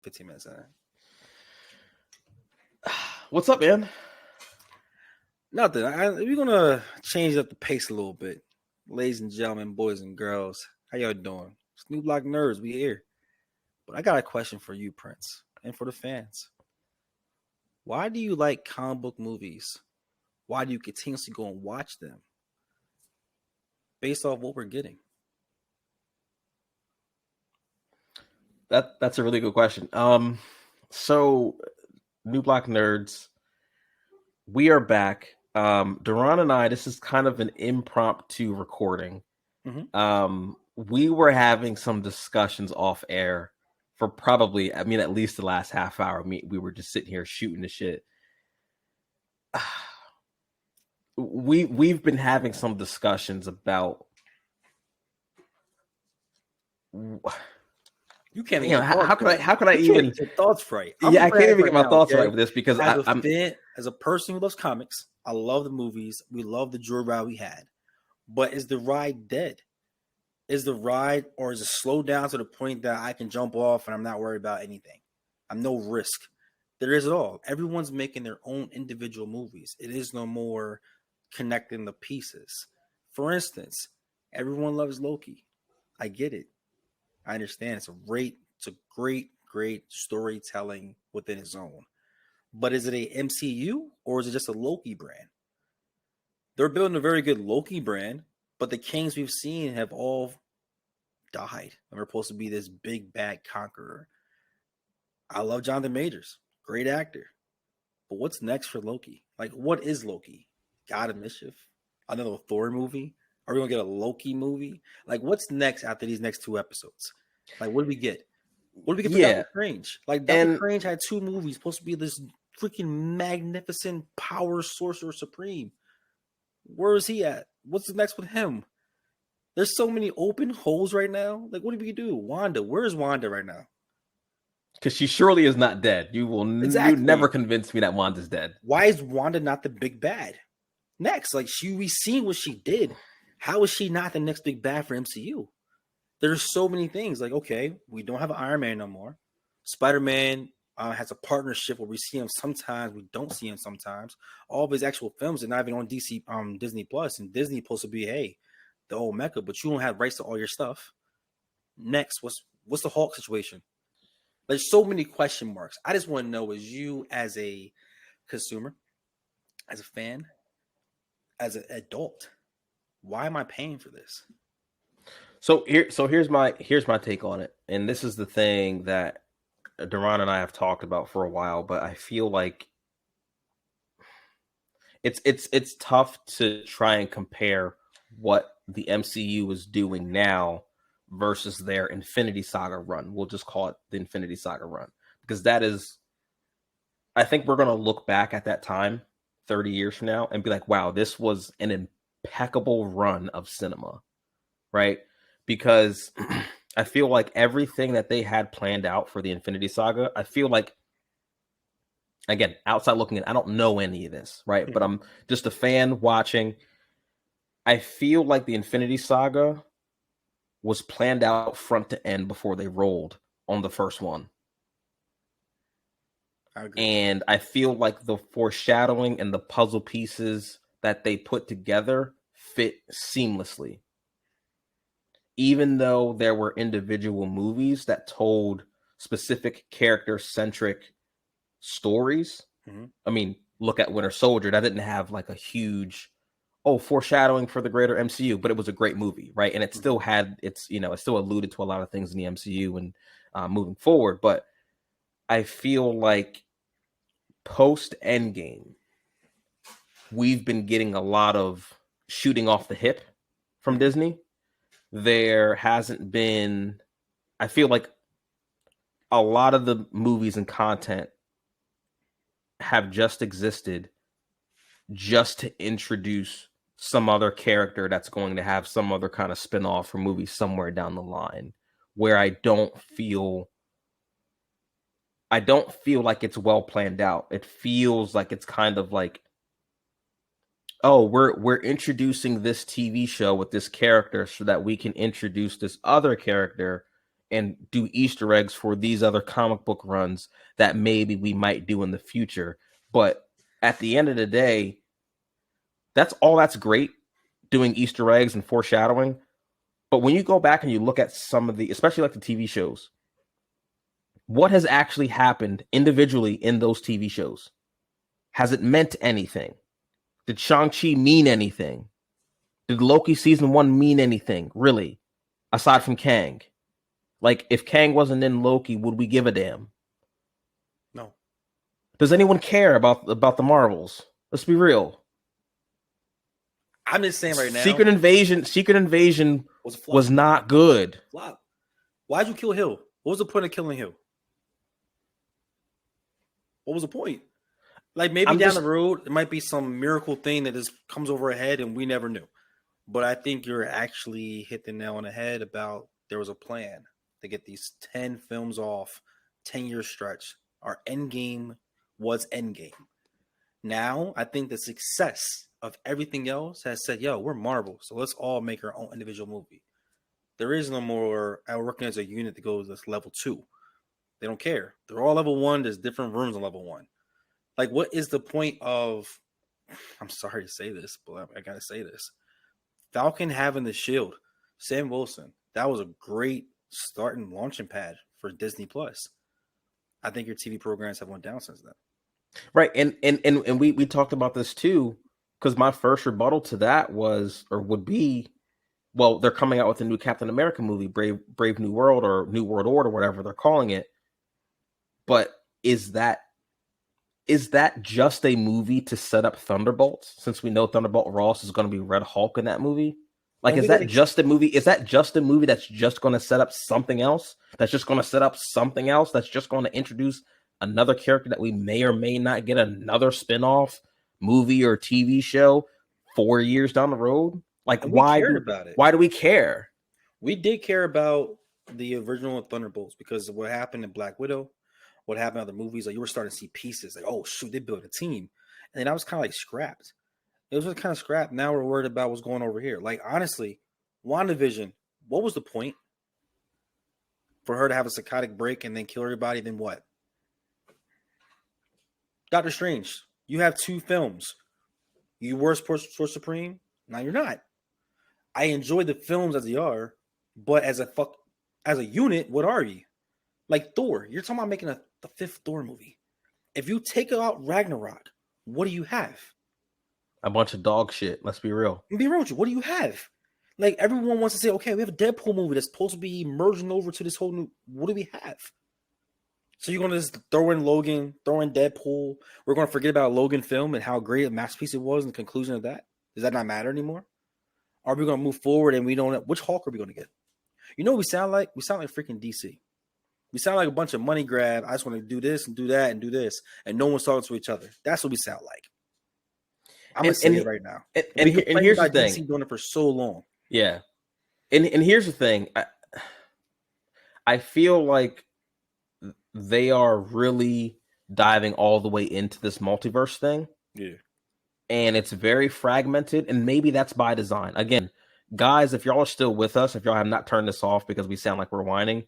15 minutes in. What's up, man? Nothing. We're gonna change up the pace a little bit, ladies and gentlemen, boys and girls. How y'all doing? It's New Block Nerds. We here. But I got a question for you, Prince, and for the fans. Why do you like comic book movies? Why do you continuously go and watch them? Based off what we're getting. That's a really good question. So New Block Nerds, we are back. Duran and I, this is kind of an impromptu recording. Mm-hmm. We were having some discussions off air for probably, at least the last half hour. We were just sitting here shooting the shit. We've been having some discussions about. You can't even how could I even get your thoughts right? I can't even get my thoughts right with this because as a person who loves comics, I love the movies. We love the joy ride we had. But is the ride dead? Is the ride, or is it slowed down to the point that I can jump off and I'm not worried about anything? I'm no risk. There is it all. Everyone's making their own individual movies. It is no more connecting the pieces. For instance, everyone loves Loki. I get it. I understand. It's a great storytelling within its own. But is it a MCU or is it just a Loki brand? They're building a very good Loki brand, but the kings we've seen have all died. And we're supposed to be this big bad conqueror. I love Jonathan Majors, great actor. But what's next for Loki? Like, what is Loki? God of Mischief? Another Thor movie? Are we gonna get a Loki movie? Like, what's next after these next 2 episodes? Like, what do we get? What do we get for Doctor Strange? Like, Doctor Strange had 2 movies, supposed to be this freaking magnificent power sorcerer supreme. Where is he at? What's the next with him? There's so many open holes right now. Like, what do we do? Wanda, where is Wanda right now? Because she surely is not dead. You will you never convince me that Wanda's dead. Why is Wanda not the big bad? Next, like we seen what she did. How is she not the next big bad for MCU? There's so many things. Like, okay, we don't have Iron Man no more. Spider-Man has a partnership where we see him sometimes, we don't see him sometimes. All of his actual films are not even on Disney Plus, and Disney supposed to be, hey, the old Mecca, but you don't have rights to all your stuff. Next, what's the Hulk situation? There's so many question marks. I just want to know, as you as a consumer, as a fan, as an adult, why am I paying for this? So here's my take on it, and this is the thing that Duran and I have talked about for a while, but I feel like it's tough to try and compare what the MCU is doing now versus their Infinity Saga run. We'll just call it the Infinity Saga run, because that is, I think we're going to look back at that time 30 years from now and be like, wow, this was an impeccable run of cinema, right? Because I feel like everything that they had planned out for the Infinity Saga, I feel like, again, outside looking in, I don't know any of this, right? Mm-hmm. But I'm just a fan watching. I feel like the Infinity Saga was planned out front to end before they rolled on the first one. I agree. And I feel like the foreshadowing and the puzzle pieces that they put together fit seamlessly. Even though there were individual movies that told specific character-centric stories. Mm-hmm. I mean, look at Winter Soldier. That didn't have like a huge, foreshadowing for the greater MCU, but it was a great movie, right? And it still had, it still alluded to a lot of things in the MCU and moving forward. But I feel like post Endgame, we've been getting a lot of shooting off the hip from Disney. There hasn't been, I feel like a lot of the movies and content have just existed just to introduce some other character that's going to have some other kind of spinoff or movie somewhere down the line, where I don't feel like it's well planned out. It feels like it's kind of like, oh, we're introducing this TV show with this character so that we can introduce this other character and do Easter eggs for these other comic book runs that maybe we might do in the future. But at the end of the day, that's great, doing Easter eggs and foreshadowing. But when you go back and you look at some of the, especially like the TV shows, what has actually happened individually in those TV shows? Has it meant anything? Did Shang-Chi mean anything? Did Loki season 1 mean anything, really? Aside from Kang? Like, if Kang wasn't in Loki, would we give a damn? No. Does anyone care about the Marvels? Let's be real. I'm just saying right now. Secret Invasion was not good. Flop. Why'd you kill Hill? What was the point of killing Hill? What was the point? Like, maybe down the road, it might be some miracle thing that just comes over our head and we never knew. But I think you're actually hit the nail on the head about there was a plan to get these 10 films off, 10-year stretch. Our Endgame was Endgame. Now, I think the success of everything else has said, yo, we're Marvel, so let's all make our own individual movie. There is no more working as a unit that goes to level 2. They don't care. They're all level 1. There's different rooms on level 1. Like, what is the point of, I'm sorry to say this, but I got to say this. Falcon having the shield, Sam Wilson, that was a great start and launching pad for Disney Plus. I think your TV programs have went down since then. Right. And we talked about this too, because my first rebuttal to that would be, well, they're coming out with a new Captain America movie, Brave New World or New World Order, whatever they're calling it. But is that just a movie to set up Thunderbolts? Since we know Thunderbolt Ross is going to be Red Hulk in that movie, like, is that just a movie? Is that just a movie that's just going to set up something else? That's just going to set up something else? That's just going to introduce another character that we may or may not get another spinoff movie or TV show 4 years down the road? Like, why do we care? We did care about the original Thunderbolts because of what happened in Black Widow. What happened in other movies, like, you were starting to see pieces, like, oh shoot, they built a team, and then I was kind of like scrapped. It was just kind of scrapped. Now we're worried about what's going over here. Like, honestly, WandaVision, what was the point for her to have a psychotic break and then kill everybody? Then what? Doctor Strange, you have 2 films. You were Sorcerer Supreme. Now you're not. I enjoy the films as they are, but as a unit, what are you? Like Thor, you're talking about making the 5th Thor movie. If you take out Ragnarok, what do you have? A bunch of dog shit. Let's be real. Be real with you. What do you have? Like, everyone wants to say, okay, we have a Deadpool movie that's supposed to be merging over to this whole new. What do we have? So you're going to just throw in Logan, throw in Deadpool. We're going to forget about Logan film and how great a masterpiece it was in the conclusion of that. Does that not matter anymore? Are we going to move forward and we don't know which Hulk are we going to get? You know what we sound like? We sound like freaking DC. We sound like a bunch of money grab. I just want to do this and do that and do this, and no one's talking to each other. That's what we sound like. I'm gonna say it right now. And here's the thing: DC doing it for so long. Yeah, and here's the thing: I feel like they are really diving all the way into this multiverse thing. Yeah, and it's very fragmented, and maybe that's by design. Again, guys, if y'all are still with us, if y'all have not turned this off because we sound like we're whining.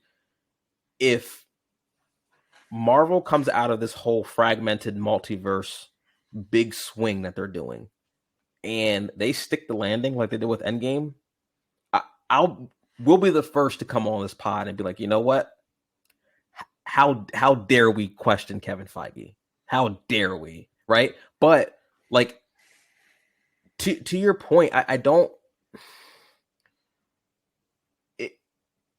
If Marvel comes out of this whole fragmented multiverse big swing that they're doing and they stick the landing like they did with Endgame, we'll be the first to come on this pod and be like, you know what? How dare we question Kevin Feige? How dare we? Right? But like to your point, I don't.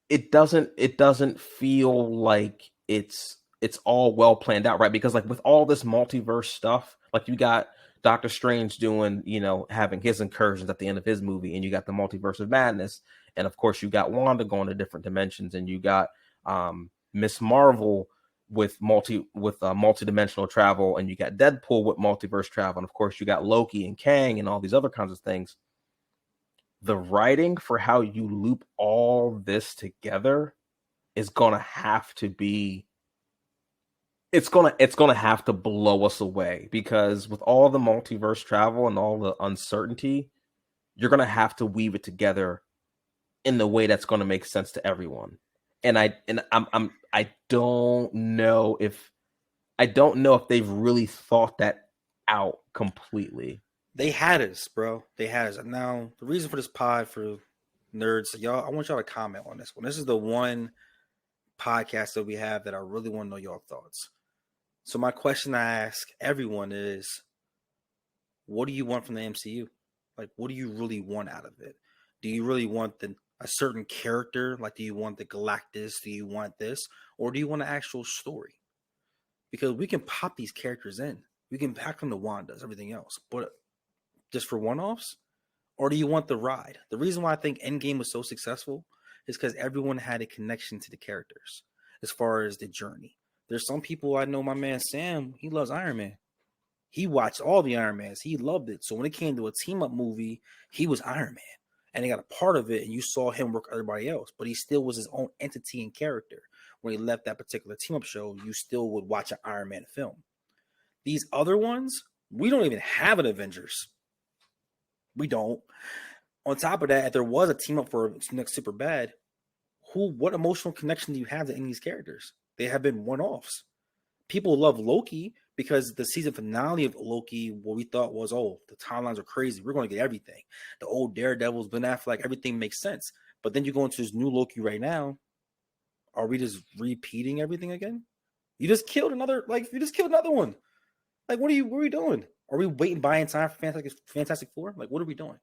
It doesn't feel like it's all well planned out, right? Because like with all this multiverse stuff, like you got Doctor Strange doing, having his incursions at the end of his movie, and you got the Multiverse of Madness, and of course you got Wanda going to different dimensions, and you got Miss Marvel with multidimensional travel, and you got Deadpool with multiverse travel, and of course you got Loki and Kang and all these other kinds of things. The writing for how you loop all this together is gonna have to be. It's gonna have to blow us away, because with all the multiverse travel and all the uncertainty, you're gonna have to weave it together in the way that's gonna make sense to everyone. I don't know if they've really thought that out completely. They had us, bro. They had us. Now, the reason for this pod for nerds, y'all, I want y'all to comment on this one. This is the one podcast that we have that I really want to know your thoughts. So my question I ask everyone is, what do you want from the MCU? Like, what do you really want out of it? Do you really want a certain character? Like, do you want the Galactus? Do you want this? Or do you want an actual story? Because we can pop these characters in. We can pack them to Wanda's, everything else. But just for one-offs? Or do you want the ride? The reason why I think Endgame was so successful is because everyone had a connection to the characters as far as the journey. There's some people I know, my man Sam, he loves Iron Man. He watched all the Iron Mans. He loved it. So when it came to a team-up movie, he was Iron Man. And he got a part of it, and you saw him work with everybody else. But he still was his own entity and character. When he left that particular team-up show, you still would watch an Iron Man film. These other ones, we don't even have an Avengers. We don't. On top of that, if there was a team-up for next Super Bad, what emotional connection do you have to any of these characters? They have been one-offs. People love Loki because the season finale of Loki, what we thought was, oh, the timelines are crazy. We're going to get everything. The old Daredevils, Ben Affleck, everything makes sense. But then you go into this new Loki right now. Are we just repeating everything again? You just killed another one. Like, what are we doing? Are we waiting buying time for Fantastic Four? Like, what are we doing?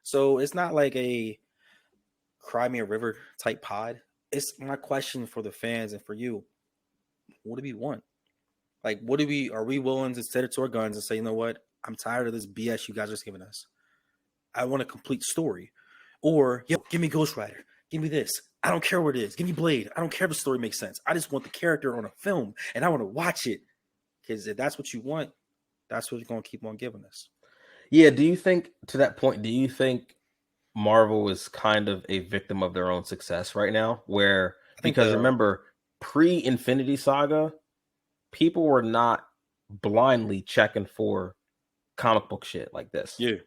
So it's not like a Cry Me a River type pod. It's my question for the fans and for you. What do we want? Like, are we willing to set it to our guns and say, you know what? I'm tired of this BS you guys are just giving us. I want a complete story. Or, yo, give me Ghost Rider. Give me this. I don't care what it is. Give me Blade. I don't care if the story makes sense. I just want the character on a film and I want to watch it. Because if that's what you want, that's what you're going to keep on giving us. Yeah. Do you think, to that point, do you think Marvel is kind of a victim of their own success right now? Because remember, pre-Infinity Saga, people were not blindly checking for comic book shit like this. Yeah.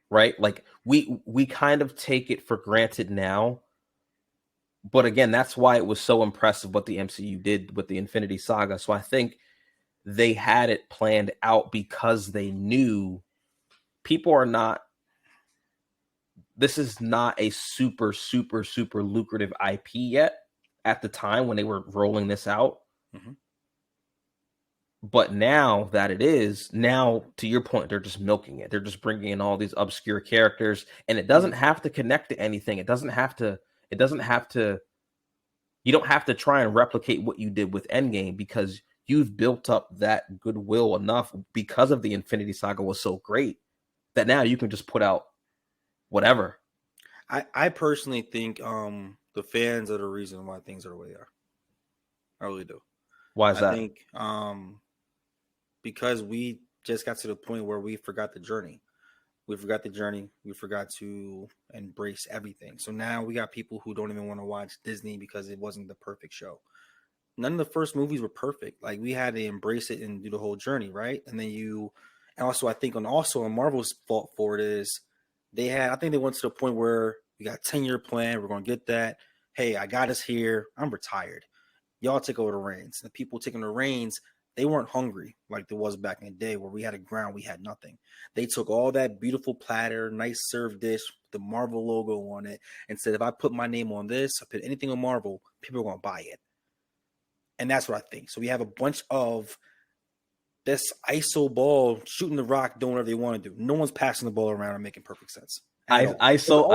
Right? Like we kind of take it for granted now. But again, that's why it was so impressive what the MCU did with the Infinity Saga. So I think they had it planned out because they knew people are not, this is not a super, super, super lucrative IP yet at the time when they were rolling this out. Mm-hmm. But now that it is, now to your point, they're just milking it. They're just bringing in all these obscure characters, and it doesn't have to connect to anything. It doesn't have to, you don't have to try and replicate what you did with Endgame because you've built up that goodwill enough because of the Infinity Saga was so great that now you can just put out whatever. I personally think the fans are the reason why things are the way they are. I really do. Why is that? I think because we just got to the point where we forgot the journey. We forgot the journey. We forgot to embrace everything. So now we got people who don't even want to watch Disney because it wasn't the perfect show. None of the first movies were perfect. Like, we had to embrace it and do the whole journey, right? And also I think on Marvel's fault for it is I think they went to the point where we got a 10-year plan. We're going to get that. Hey, I got us here. I'm retired. Y'all take over the reins. The people taking the reins, they weren't hungry like there was back in the day where we had a ground, we had nothing. They took all that beautiful platter, nice served dish, the Marvel logo on it, and said, if I put my name on this, I put anything on Marvel, people are going to buy it. And that's what I think. So we have a bunch of this ISO ball shooting the rock, doing whatever they want to do. No one's passing the ball around and making perfect sense. ISO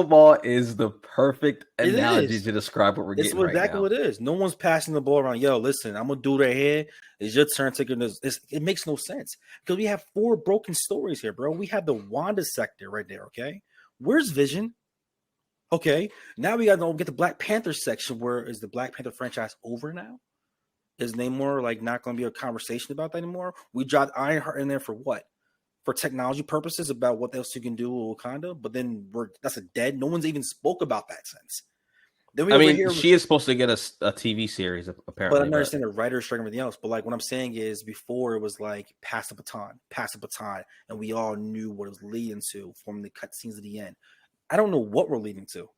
ball is the perfect analogy to describe what we're getting right now. It's exactly what it is. No one's passing the ball around. Yo, listen, I'm gonna do right here. It's your turn. Taking this. It makes no sense because we have 4 broken stories here, bro. We have the Wanda sector right there. Okay, where's Vision? Okay, now we gotta get the Black Panther section. Where is the Black Panther franchise over now? Is Namor like not going to be a conversation about that anymore? We dropped Ironheart in there for what? For technology purposes about what else you can do with Wakanda, but then that's a dead. No one's even spoke about that since. Then she is supposed to get a TV series apparently. But I understand the writers strike and everything else. But like what I'm saying is, before it was like pass the baton, and we all knew what it was leading to from the cutscenes at the end. I don't know what we're leading to.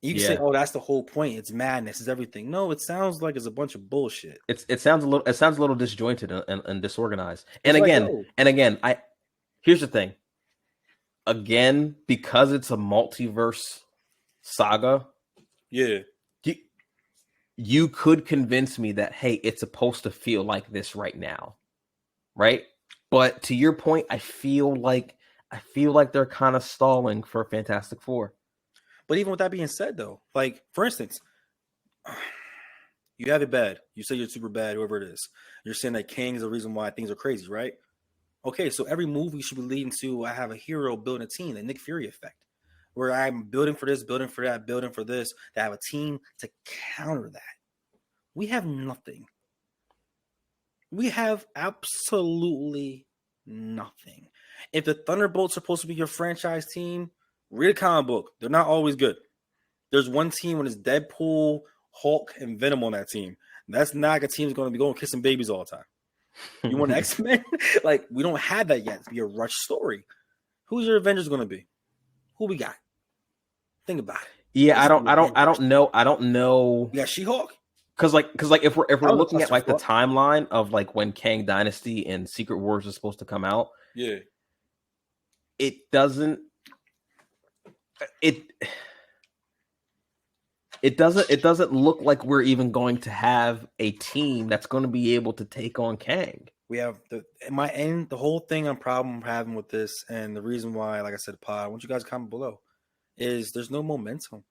You can say, Yeah, "Oh, that's the whole point. It's madness. It's everything." No, it sounds like it's a bunch of bullshit. it sounds a little disjointed and disorganized. It's like, yo, And again, I here's the thing. Again, because it's a multiverse saga, yeah, you, you could convince me that hey, it's supposed to feel like this right now, right? But to your point, I feel like they're kind of stalling for Fantastic Four. but even with that being said, though, like for instance, you have it bad. You say you're super bad, whoever it is. You're saying that Kang is the reason why things are crazy, right? Okay, so every movie should be leading to I have a hero building a team, the Nick Fury effect, where I'm building for this, building for that, building for this, to have a team to counter that. We have nothing. We have absolutely nothing. If the Thunderbolts are supposed to be your franchise team, read a comic book. They're not always good. There's one team when it's Deadpool, Hulk, and Venom on that team. That's not like a team that's going to be going kissing babies all the time. You want X-Men? Like, we don't have that yet. It's be a rush story. Who's your Avengers going to be? Who we got? Think about it. Yeah, I don't know. We got She-Hulk. Because if we're That was a looking at like the clusterfuck. timeline of like when Kang Dynasty and Secret Wars is supposed to come out, Yeah. it doesn't it it doesn't look like we're even going to have a team that's going to be able to take on Kang. We have the whole thing I'm problem having with this, and the reason why, like I said, pod, I want you guys to comment below, is there's no momentum.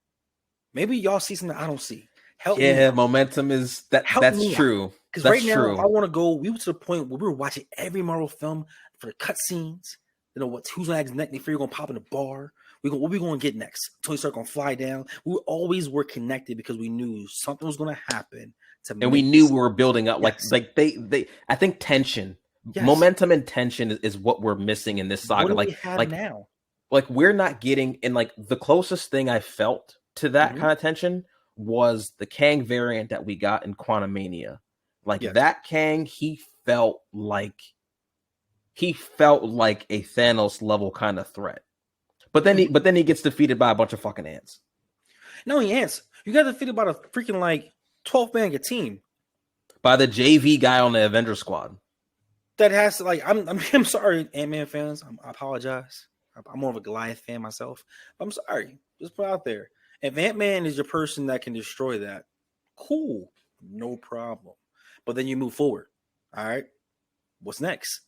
Maybe y'all see something I don't see. Help me Yeah, out. momentum is that Help that's me true. Because That's right now, true. I want to go. We were to the point where we were watching every Marvel film for the cutscenes. You know who's next? Nick Fury gonna pop in the bar. What we gonna get next? Tony Stark gonna fly down. We always were connected because we knew something was gonna happen to And we make knew this. we were building up Yes. like they I think tension, Yes. momentum and tension is what we're missing in this What saga. do we have now? Like we're not getting, and like the closest thing I felt to that Mhm. kind of tension was the Kang variant that we got in Quantumania. Like Yes. that Kang, he felt like a Thanos level kind of threat. But then he gets defeated by a bunch of fucking ants. No, he ants. You got to think about a freaking like 12-man team By the JV guy on the Avenger squad. that has to like. I'm sorry, Ant-Man fans. I apologize. I'm more of a Goliath fan myself. I'm sorry. Just put it out there. If Ant-Man is your person that can destroy that, cool, no problem. But then you move forward. All right. What's next?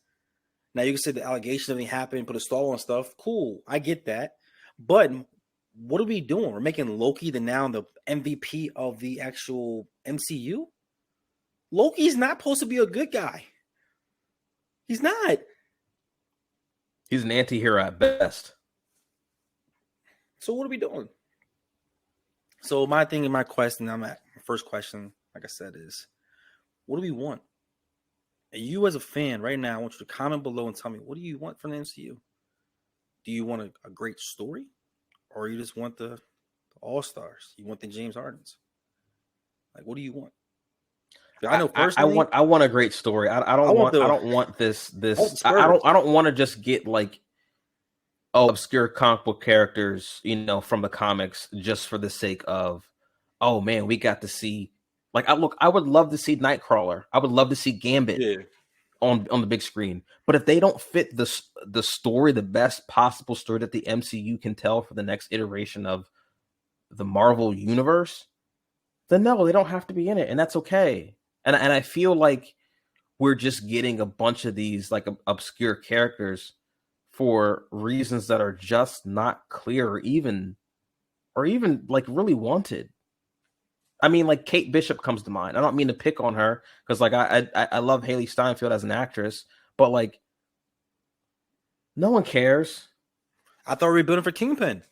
Now you can say the allegation of it happened, put a stall on stuff. Cool, I get that. But what are we doing? We're making Loki the MVP of the actual MCU. Loki's not supposed to be a good guy. He's not. He's an anti-hero at best. So what are we doing? So my thing and my question, my first question, like I said, is what do we want? And you as a fan right now, I want you to comment below and tell me, what do you want from the MCU? Do you want a great story? Or you just want the all-stars? You want the James Hardens? Like, what do you want? I know personally, I want a great story. I don't want this I don't want to just get like obscure comic book characters, from the comics just for the sake of, oh man, we got to see. Like I would love to see Nightcrawler. I would love to see Gambit on the big screen. But if they don't fit the story, the best possible story that the MCU can tell for the next iteration of the Marvel universe, then no, they don't have to be in it, and that's okay. And I feel like we're just getting a bunch of these like obscure characters for reasons that are just not clear or even like really wanted. I mean, like Kate Bishop comes to mind. I don't mean to pick on her because like I love Haley Steinfeld as an actress, but like no one cares. I thought we were building for Kingpin.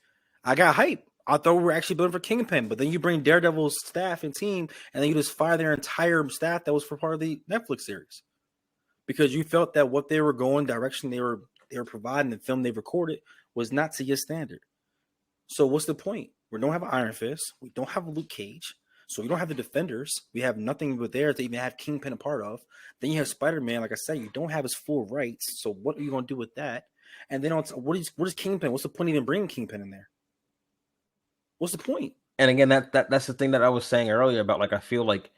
I got hype. I thought we were actually building for Kingpin, but then you bring Daredevil's staff and team, and then you just fire their entire staff that was for part of the Netflix series because you felt that what they were going direction they were providing the film they recorded was not to your standard. So what's the point? We don't have an Iron Fist. We don't have a Luke Cage. So we don't have the Defenders. We have nothing but there to even have Kingpin a part of. Then you have Spider-Man. Like I said, you don't have his full rights. So what are you going to do with that? And then what is Kingpin? What's the point of even bringing Kingpin in there? What's the point? And again, that's the thing that I was saying earlier about, like, I feel like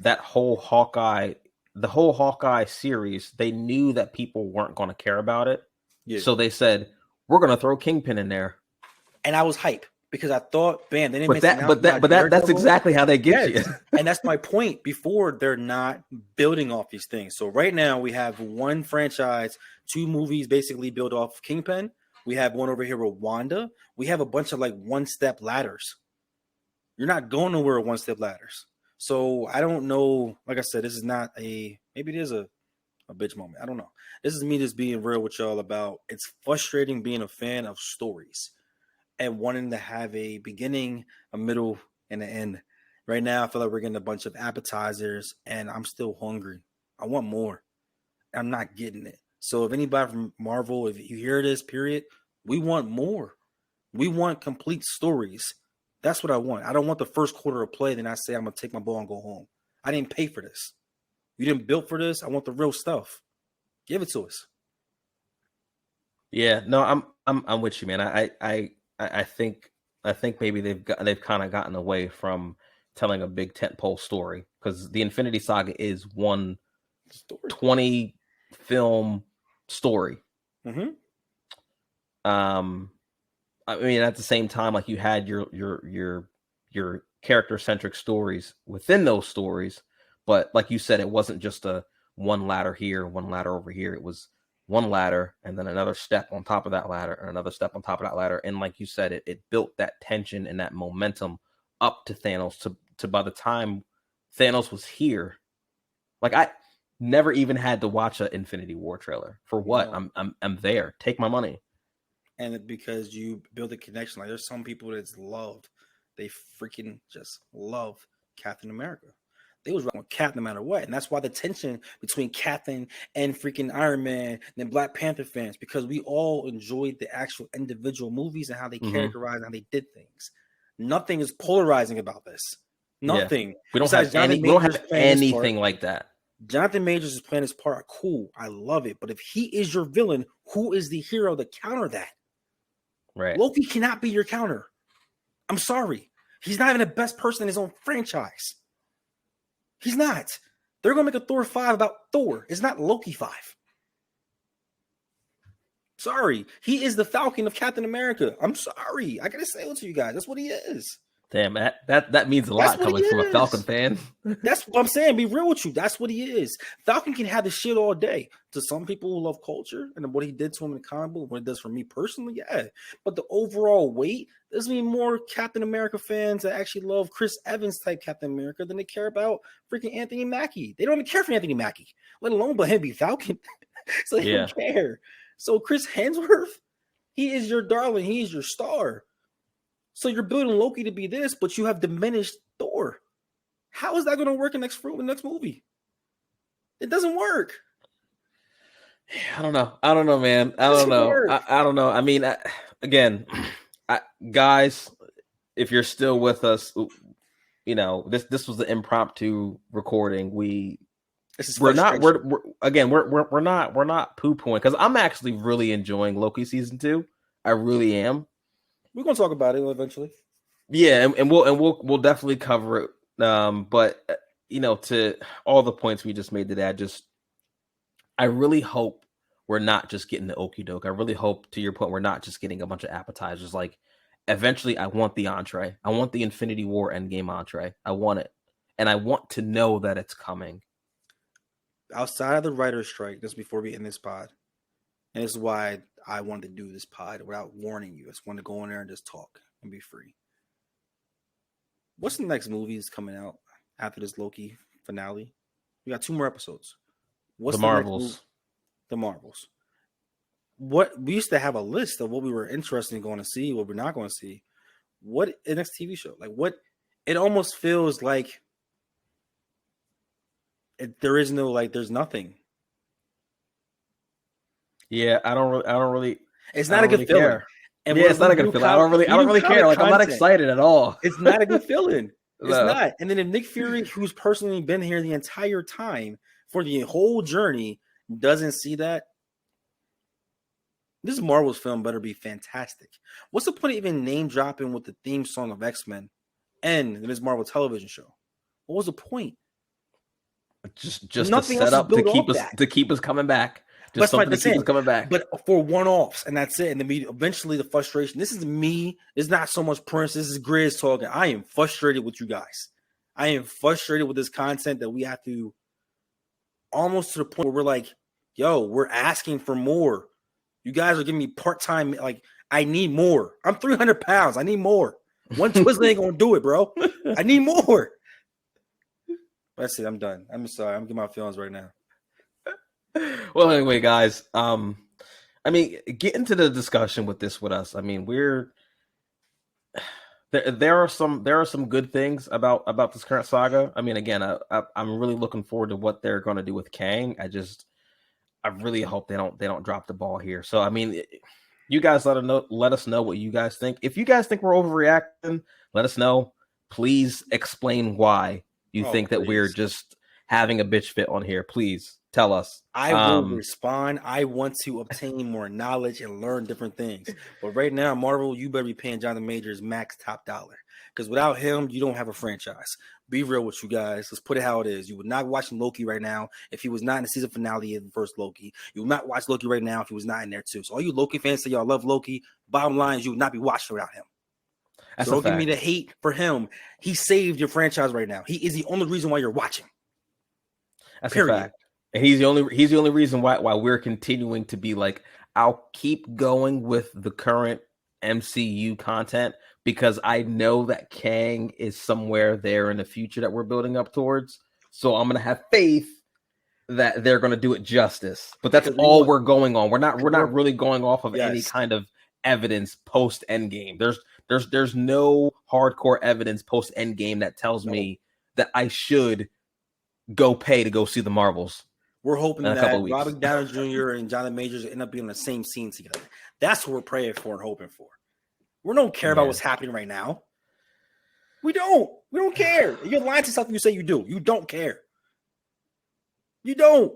that whole the whole Hawkeye series, they knew that people weren't going to care about it. Yeah. So they said, we're going to throw Kingpin in there. And I was hyped because I thought, bam, they didn't make an announcement about That's Daredevil. exactly how they get Yes. you. And that's my point. Before, they're not building off these things. So right now we have one franchise, 2 movies basically built off Kingpin. We have one over here with Wanda. We have a bunch of like one-step ladders. You're not going nowhere with one-step ladders. So I don't know. Like I said, this is not maybe it is a bitch moment. I don't know. This is me just being real with y'all about it's frustrating being a fan of stories and wanting to have a beginning, a middle, and an end. Right now, I feel like we're getting a bunch of appetizers, and I'm still hungry. I want more. I'm not getting it. So if anybody from Marvel, if you hear this, period, we want more. We want complete stories. That's what I want. I don't want the first quarter of play, then I say I'm gonna take my ball and go home. I didn't pay for this. You didn't build for this. I want the real stuff. Give it to us. Yeah, no, I'm with you, man. I think maybe they've kind of gotten away from telling a big tentpole story, because the Infinity Saga is one Story. 20 film story. Mm-hmm. I mean, at the same time, like, you had your character centric stories within those stories, but like you said, it wasn't just a one ladder here, one ladder over here. It was one ladder and then another step on top of that ladder and another step on top of that ladder. And like you said, it built that tension and that momentum up to Thanos, to by the time Thanos was here, like, I never even had to watch an Infinity War trailer. For what? No. I'm there. Take my money. And because you build a connection, like there's some people that's loved, they freaking just love Captain America. They was wrong with Cap no matter what, and that's why the tension between Captain and freaking Iron Man and then Black Panther fans, because we all enjoyed the actual individual movies and how they characterized and how they did things. Nothing is polarizing about this. Nothing. Yeah. We don't Besides have Jonathan we don't Majors have playing his part. anything like that. Jonathan Majors is playing his part. Cool. I love it. But if he is your villain, who is the hero to counter that? Right. Loki cannot be your counter. I'm sorry. He's not even the best person in his own franchise. He's not. They're going to make a Thor 5 about Thor. It's not Loki 5. Sorry. He is the Falcon of Captain America. I'm sorry. I got to say it to you guys. That's what he is. Damn, that means a lot coming from a Falcon fan. That's what I'm saying. Be real with you. That's what he is. Falcon can have the shit all day. To some people who love culture and what he did to him in the comic book, what it does for me personally, yeah. But the overall weight, there's mean more Captain America fans that actually love Chris Evans type Captain America than they care about freaking Anthony Mackie. They don't even care for Anthony Mackie, let alone but him be Falcon. So they don't care. So Chris Hemsworth, he is your darling. He is your star. So you're building Loki to be this, but you have diminished Thor. How is that going to work in the next movie? It doesn't work. I don't know, man. I don't know. I don't know. I mean, again, guys, if you're still with us, you know, this was the impromptu recording. We're not poo-pooing, because I'm actually really enjoying Loki season 2. I really am. We're gonna talk about it eventually. Yeah, and we'll definitely cover it. But you know, to all the points we just made today, I really hope we're not just getting the okie doke. I really hope, to your point, we're not just getting a bunch of appetizers. Like, eventually, I want the entree. I want the Infinity War Endgame entree. I want it, and I want to know that it's coming. Outside of the writer's strike, just before we end this pod, and this is why I wanted to do this pod without warning you. I just wanted to go in there and just talk and be free. What's the next movies coming out after this Loki finale? We got 2 more episodes. What's the Marvels? The Marvels. What we used to have a list of what we were interested in going to see, what we're not going to see. What the next TV show? Like, what? It almost feels like there is no, like, there's nothing. Yeah, I don't really. It's not a good feeling. And yeah, it's not a good feeling. I don't really care. Like, I'm not excited at all. It's not a good feeling. It's not. And then if Nick Fury, who's personally been here the entire time for the whole journey, doesn't see that, this Marvel's film better be fantastic. What's the point of even name dropping with the theme song of X-Men end the Ms. Marvel television show? What was the point? Just to Nothing set else is up to built off that. keep us coming back. Just That's something my to keep us coming back. But for one-offs, and that's it. And eventually the frustration. This is me. It's not so much Prince. This is Grizz talking. I am frustrated with you guys. I am frustrated with this content that we have to almost to the point where we're like, yo, we're asking for more. You guys are giving me part-time. Like, I need more. I'm 300 pounds. I need more. One twizzle ain't gonna do it, bro. I need more. That's it. I'm done. I'm sorry. I'm getting my feelings right now. Well, anyway, guys. I mean, get into the discussion with us. I mean, there are some good things about this current saga. I mean, again, I'm really looking forward to what they're going to do with Kang. I really hope they don't drop the ball here. So, I mean, you guys let us know what you guys think. If you guys think we're overreacting, let us know. Please explain why you think that we're just having a bitch fit on here. Please tell us. I will respond. I want to obtain more knowledge and learn different things. But right now, Marvel, you better be paying Jonathan Majors max top dollar. Because without him, you don't have a franchise. Be real with you guys. Let's put it how it is. You would not watch Loki right now if he was not in the season finale of the first Loki. You would not watch Loki right now if he was not in there too. So all you Loki fans say y'all love Loki. Bottom line is you would not be watching without him. That's so don't give me the hate for him. He saved your franchise right now. He is the only reason why you're watching. That's a fact. And he's the only reason why we're continuing to be like, I'll keep going with the current MCU content because I know that Kang is somewhere there in the future that we're building up towards. So I'm gonna have faith that they're gonna do it justice. But that's all we're going on. We're not really going off of any kind of evidence post Endgame. There's no hardcore evidence post Endgame that tells me that I should go pay to go see the Marvels. We're hoping that Robert Downey Jr. and Jonathan Majors end up being in the same scene together. That's what we're praying for and hoping for. We don't care about what's happening right now. We don't. We don't care. You're lying to something you say you do. You don't care. You don't.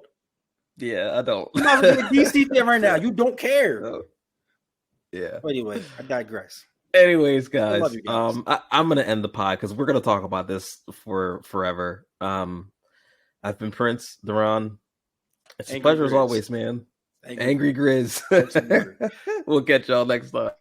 Yeah, I don't. You're not a DC fan right now. You don't care. No. Yeah. But anyway, I digress. Anyways, guys, I'm gonna end the pod because we're gonna talk about this for forever. I've been Prince Duran. It's a pleasure as always, man. Angry Grizz. We'll catch y'all next time.